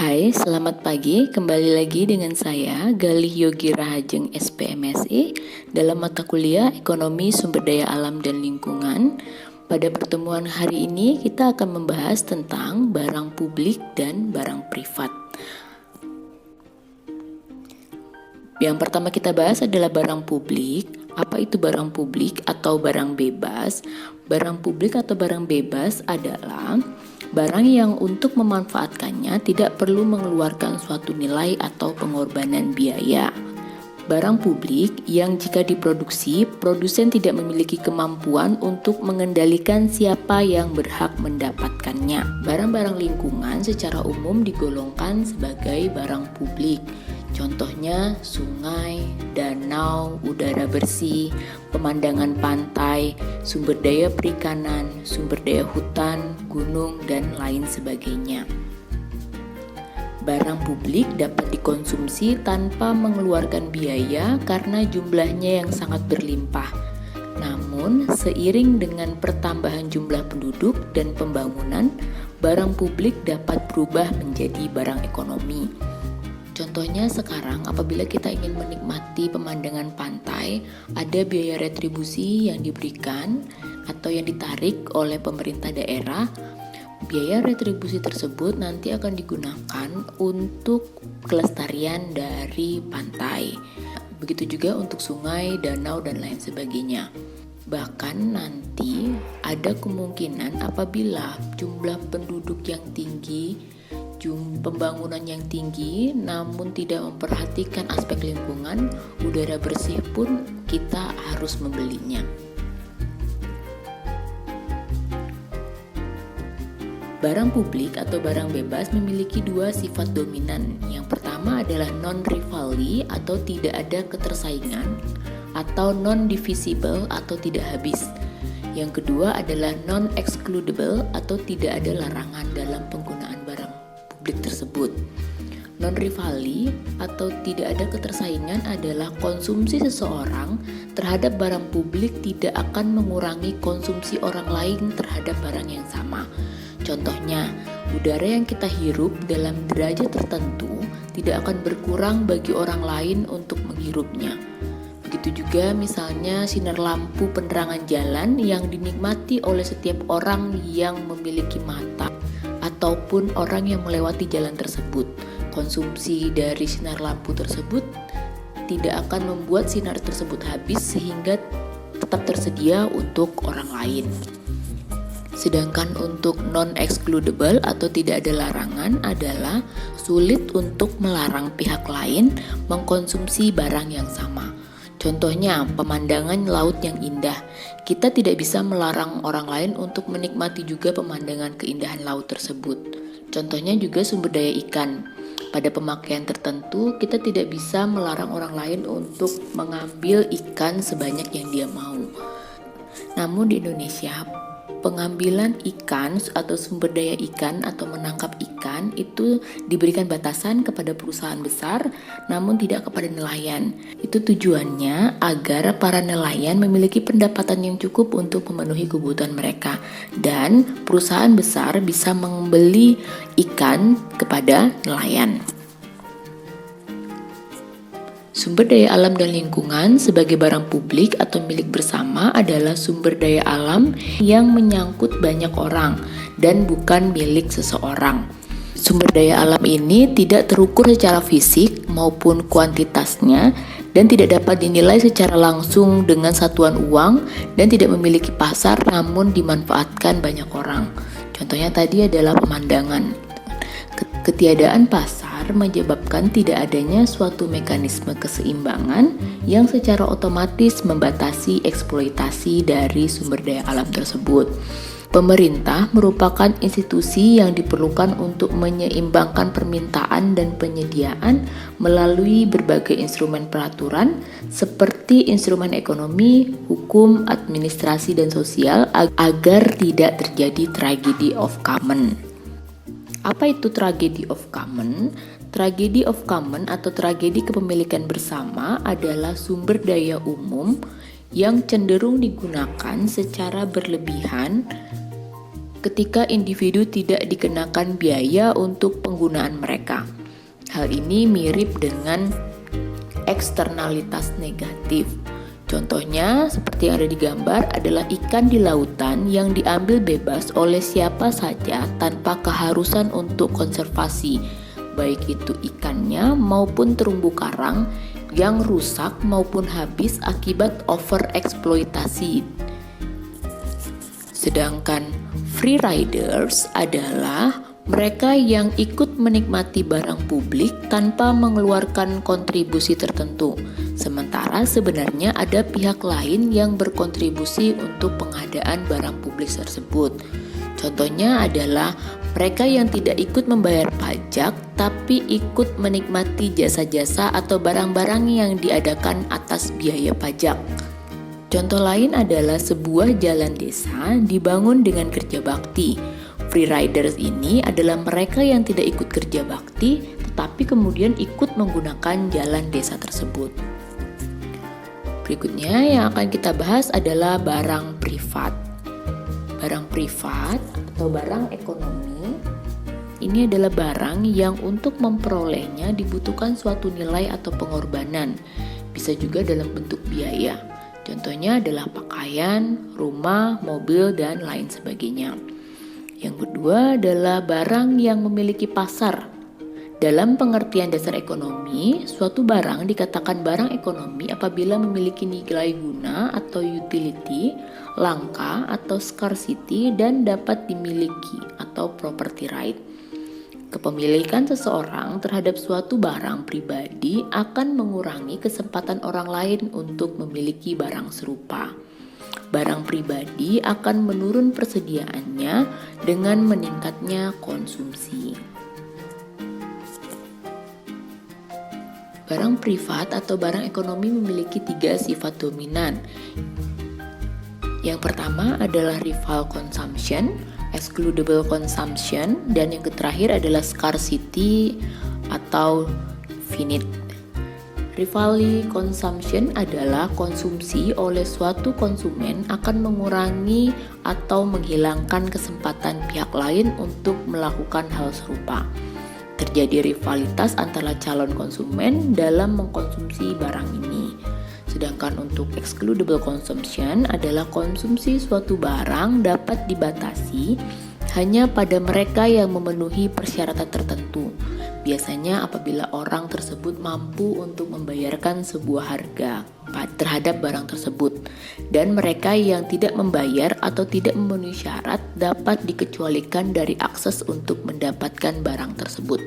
Hai, selamat pagi. Kembali lagi dengan saya, Galih Yogi Rahajeng SPMSI dalam mata kuliah Ekonomi Sumber Daya Alam dan Lingkungan. Pada pertemuan hari ini kita akan membahas tentang barang publik dan barang privat. Yang pertama kita bahas adalah barang publik. Apa itu barang publik atau barang bebas? Barang publik atau barang bebas adalah barang yang untuk memanfaatkannya tidak perlu mengeluarkan suatu nilai atau pengorbanan biaya. Barang publik yang jika diproduksi, produsen tidak memiliki kemampuan untuk mengendalikan siapa yang berhak mendapatkannya. Barang-barang lingkungan secara umum digolongkan sebagai barang publik. Contohnya sungai, danau, udara bersih, pemandangan pantai, sumber daya perikanan, sumber daya hutan, gunung, dan lain sebagainya. Barang publik dapat dikonsumsi tanpa mengeluarkan biaya karena jumlahnya yang sangat berlimpah. Namun, seiring dengan pertambahan jumlah penduduk dan pembangunan, barang publik dapat berubah menjadi barang ekonomi. Contohnya sekarang apabila kita ingin menikmati pemandangan pantai, ada biaya retribusi yang diberikan atau yang ditarik oleh pemerintah daerah. Biaya retribusi tersebut nanti akan digunakan untuk kelestarian dari pantai. Begitu juga untuk sungai, danau, dan lain sebagainya. Bahkan nanti ada kemungkinan apabila jumlah penduduk yang tinggi, pembangunan yang tinggi, namun tidak memperhatikan aspek lingkungan, udara bersih pun kita harus membelinya. Barang publik atau barang bebas memiliki dua sifat dominan. Yang pertama adalah non-rivalry atau tidak ada ketersaingan, atau non-divisible atau tidak habis. Yang kedua adalah non-excludable atau tidak ada larangan dalam penggunaan barang publik tersebut. Non-rivalry atau tidak ada ketersaingan adalah konsumsi seseorang terhadap barang publik tidak akan mengurangi konsumsi orang lain terhadap barang yang sama. Contohnya, udara yang kita hirup dalam derajat tertentu tidak akan berkurang bagi orang lain untuk menghirupnya. Begitu juga misalnya sinar lampu penerangan jalan yang dinikmati oleh setiap orang yang memiliki mata ataupun orang yang melewati jalan tersebut. Konsumsi dari sinar lampu tersebut tidak akan membuat sinar tersebut habis sehingga tetap tersedia untuk orang lain. Sedangkan untuk non-excludable atau tidak ada larangan adalah sulit untuk melarang pihak lain mengkonsumsi barang yang sama. Contohnya pemandangan laut yang indah. Kita tidak bisa melarang orang lain untuk menikmati juga pemandangan keindahan laut tersebut. Contohnya juga sumber daya ikan. Pada pemakaian tertentu kita tidak bisa melarang orang lain untuk mengambil ikan sebanyak yang dia mau. Namun di Indonesia, pengambilan ikan atau sumber daya ikan atau menangkap ikan itu diberikan batasan kepada perusahaan besar namun tidak kepada nelayan. Itu tujuannya agar para nelayan memiliki pendapatan yang cukup untuk memenuhi kebutuhan mereka dan perusahaan besar bisa membeli ikan kepada nelayan. Sumber daya alam dan lingkungan sebagai barang publik atau milik bersama adalah sumber daya alam yang menyangkut banyak orang dan bukan milik seseorang. Sumber daya alam ini tidak terukur secara fisik maupun kuantitasnya dan tidak dapat dinilai secara langsung dengan satuan uang dan tidak memiliki pasar namun dimanfaatkan banyak orang. Contohnya tadi adalah pemandangan. Ketiadaan pasar menyebabkan tidak adanya suatu mekanisme keseimbangan yang secara otomatis membatasi eksploitasi dari sumber daya alam tersebut. Pemerintah merupakan institusi yang diperlukan untuk menyeimbangkan permintaan dan penyediaan melalui berbagai instrumen peraturan seperti instrumen ekonomi, hukum, administrasi, dan sosial agar tidak terjadi tragedy of common. Apa itu tragedy of common? Tragedy of common atau tragedi kepemilikan bersama adalah sumber daya umum yang cenderung digunakan secara berlebihan ketika individu tidak dikenakan biaya untuk penggunaan mereka. Hal ini mirip dengan eksternalitas negatif. Contohnya, seperti yang ada di gambar, adalah ikan di lautan yang diambil bebas oleh siapa saja tanpa keharusan untuk konservasi, baik itu ikannya maupun terumbu karang yang rusak maupun habis akibat overeksploitasi. Sedangkan free riders adalah mereka yang ikut menikmati barang publik tanpa mengeluarkan kontribusi tertentu. Sementara sebenarnya ada pihak lain yang berkontribusi untuk pengadaan barang publik tersebut. Contohnya adalah mereka yang tidak ikut membayar pajak tapi ikut menikmati jasa-jasa atau barang-barang yang diadakan atas biaya pajak. Contoh lain adalah sebuah jalan desa dibangun dengan kerja bakti. Free riders ini adalah mereka yang tidak ikut kerja bakti tetapi kemudian ikut menggunakan jalan desa tersebut. Berikutnya yang akan kita bahas adalah barang privat. Barang privat atau barang ekonomi ini adalah barang yang untuk memperolehnya dibutuhkan suatu nilai atau pengorbanan, bisa juga dalam bentuk biaya. Contohnya adalah pakaian, rumah, mobil, dan lain sebagainya. Yang kedua adalah barang yang memiliki pasar. Dalam pengertian dasar ekonomi, suatu barang dikatakan barang ekonomi apabila memiliki nilai guna atau utility, langka atau scarcity, dan dapat dimiliki atau property right. Kepemilikan seseorang terhadap suatu barang pribadi akan mengurangi kesempatan orang lain untuk memiliki barang serupa. Barang pribadi akan menurun persediaannya dengan meningkatnya konsumsi. Barang privat atau barang ekonomi memiliki 3 sifat dominan. Yang pertama adalah rival consumption, excludable consumption, dan yang terakhir adalah scarcity atau finite. Rival consumption adalah konsumsi oleh suatu konsumen akan mengurangi atau menghilangkan kesempatan pihak lain untuk melakukan hal serupa. Terjadi rivalitas antara calon konsumen dalam mengkonsumsi barang ini. Sedangkan untuk excludable consumption adalah konsumsi suatu barang dapat dibatasi hanya pada mereka yang memenuhi persyaratan tertentu. Biasanya apabila orang tersebut mampu untuk membayarkan sebuah harga terhadap barang tersebut, dan mereka yang tidak membayar atau tidak memenuhi syarat dapat dikecualikan dari akses untuk mendapatkan barang tersebut.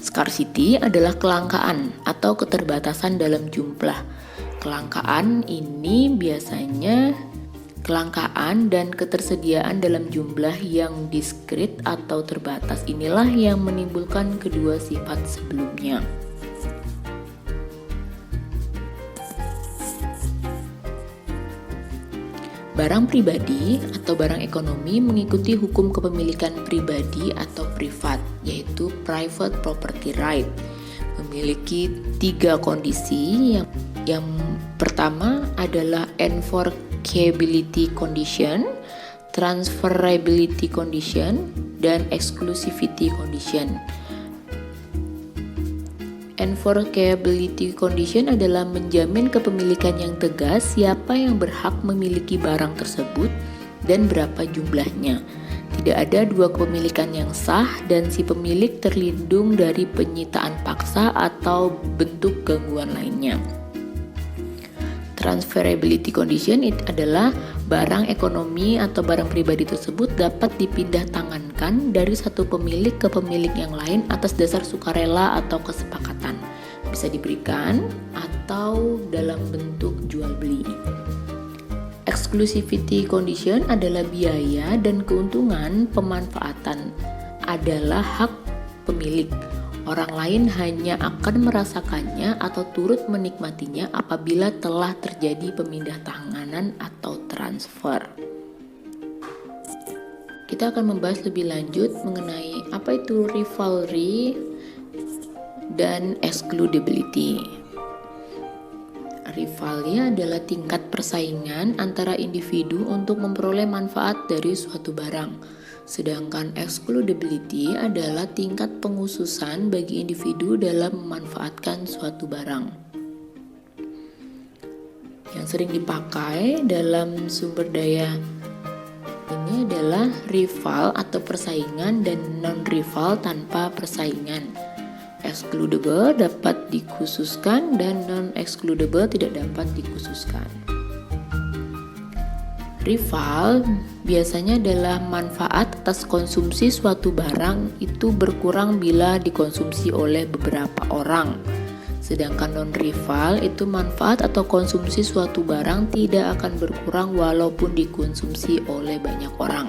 Scarcity adalah kelangkaan atau keterbatasan dalam jumlah. Kelangkaan ini biasanya kelangkaan dan ketersediaan dalam jumlah yang diskrit atau terbatas inilah yang menimbulkan kedua sifat sebelumnya. Barang pribadi atau barang ekonomi mengikuti hukum kepemilikan pribadi atau privat, yaitu private property right. Memiliki 3 kondisi. Yang pertama adalah enforceability condition, transferability condition, dan exclusivity condition. Enforceability condition adalah menjamin kepemilikan yang tegas siapa yang berhak memiliki barang tersebut dan berapa jumlahnya. Tidak ada 2 kepemilikan yang sah dan si pemilik terlindung dari penyitaan paksa atau bentuk gangguan lainnya. Transferability condition adalah barang ekonomi atau barang pribadi tersebut dapat dipindah tangankan dari satu pemilik ke pemilik yang lain atas dasar sukarela atau kesepakatan. Bisa diberikan atau dalam bentuk jual beli. Exclusivity condition adalah biaya dan keuntungan pemanfaatan adalah hak pemilik. Orang lain hanya akan merasakannya atau turut menikmatinya apabila telah terjadi pemindah tanganan atau transfer. Kita akan membahas lebih lanjut mengenai apa itu rivalry dan excludability. Rivalry adalah tingkat persaingan antara individu untuk memperoleh manfaat dari suatu barang. Sedangkan excludability adalah tingkat penghususan bagi individu dalam memanfaatkan suatu barang. Yang sering dipakai dalam sumber daya ini adalah rival atau persaingan dan non-rival tanpa persaingan. Excludable dapat dikhususkan dan non-excludable tidak dapat dikhususkan. Rival biasanya adalah manfaat atas konsumsi suatu barang itu berkurang bila dikonsumsi oleh beberapa orang. Sedangkan non-rival itu manfaat atau konsumsi suatu barang tidak akan berkurang walaupun dikonsumsi oleh banyak orang.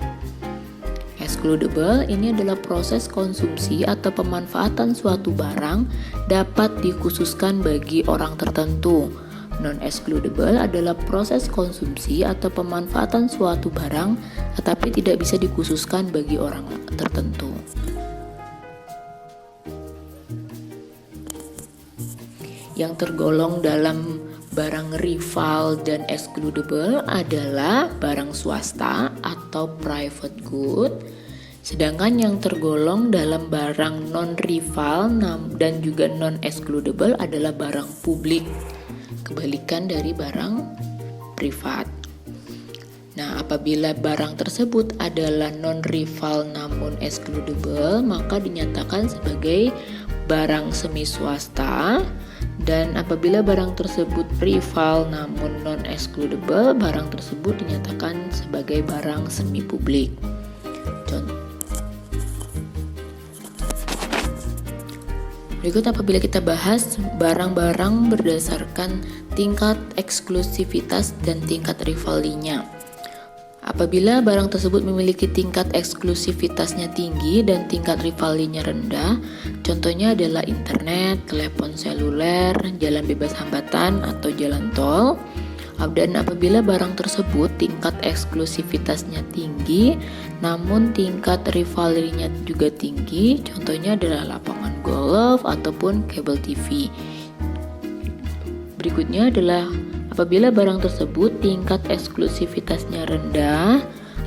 Excludable ini adalah proses konsumsi atau pemanfaatan suatu barang dapat dikhususkan bagi orang tertentu. Non-excludable adalah proses konsumsi atau pemanfaatan suatu barang tetapi tidak bisa dikhususkan bagi orang tertentu. Yang tergolong dalam barang rival dan excludable adalah barang swasta atau private good. Sedangkan yang tergolong dalam barang non-rival dan juga non-excludable adalah barang publik. Kebalikan dari barang privat. Nah, apabila barang tersebut adalah non-rival namun excludable, maka dinyatakan sebagai barang semi swasta. Dan apabila barang tersebut rival namun non-excludable, barang tersebut dinyatakan sebagai barang semi publik. Contoh. Berikut apabila kita bahas barang-barang berdasarkan tingkat eksklusivitas dan tingkat rivalry-nya. Apabila barang tersebut memiliki tingkat eksklusivitasnya tinggi dan tingkat rivalry-nya rendah, contohnya adalah internet, telepon seluler, jalan bebas hambatan atau jalan tol. Dan apabila barang tersebut tingkat eksklusivitasnya tinggi, namun tingkat rivalry-nya juga tinggi, contohnya adalah lapangan golf ataupun kabel TV. Berikutnya adalah apabila barang tersebut tingkat eksklusivitasnya rendah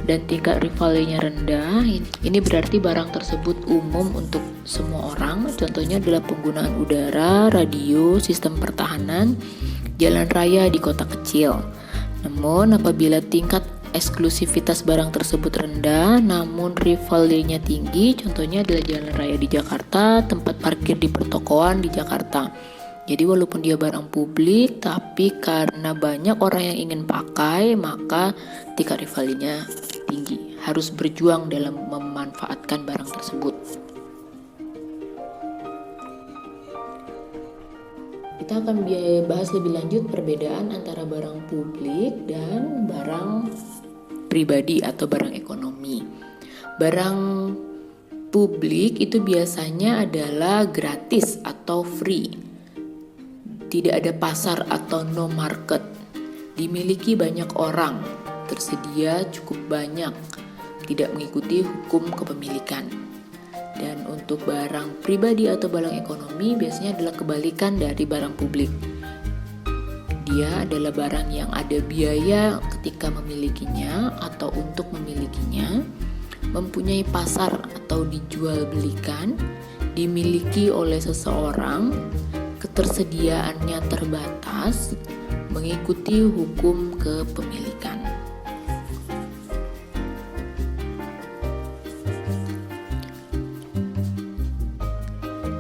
dan tingkat rivalry-nya rendah, ini berarti barang tersebut umum untuk semua orang. Contohnya adalah penggunaan udara, radio, sistem pertahanan, jalan raya di kota kecil. Namun apabila tingkat eksklusivitas barang tersebut rendah namun rivalry-nya tinggi, contohnya adalah jalan raya di Jakarta, tempat parkir di pertokoan di Jakarta. Jadi walaupun dia barang publik, tapi karena banyak orang yang ingin pakai, maka tingkat rivalry-nya tinggi. Harus berjuang dalam memanfaatkan barang tersebut. Kita akan bahas lebih lanjut perbedaan antara barang publik dan barang pribadi atau barang ekonomi. Barang publik itu biasanya adalah gratis atau free. Tidak ada pasar atau no market. Dimiliki banyak orang, tersedia cukup banyak, tidak mengikuti hukum kepemilikan. Dan untuk barang pribadi atau barang ekonomi biasanya adalah kebalikan dari barang publik. Dia adalah barang yang ada biaya ketika memilikinya atau untuk memilikinya, mempunyai pasar atau dijual belikan, dimiliki oleh seseorang, ketersediaannya terbatas, mengikuti hukum kepemilikan.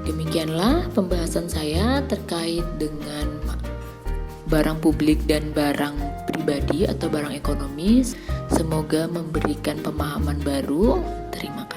Demikianlah pembahasan saya terkait dengan barang publik dan barang pribadi atau barang ekonomis. Semoga memberikan pemahaman baru. Terima kasih.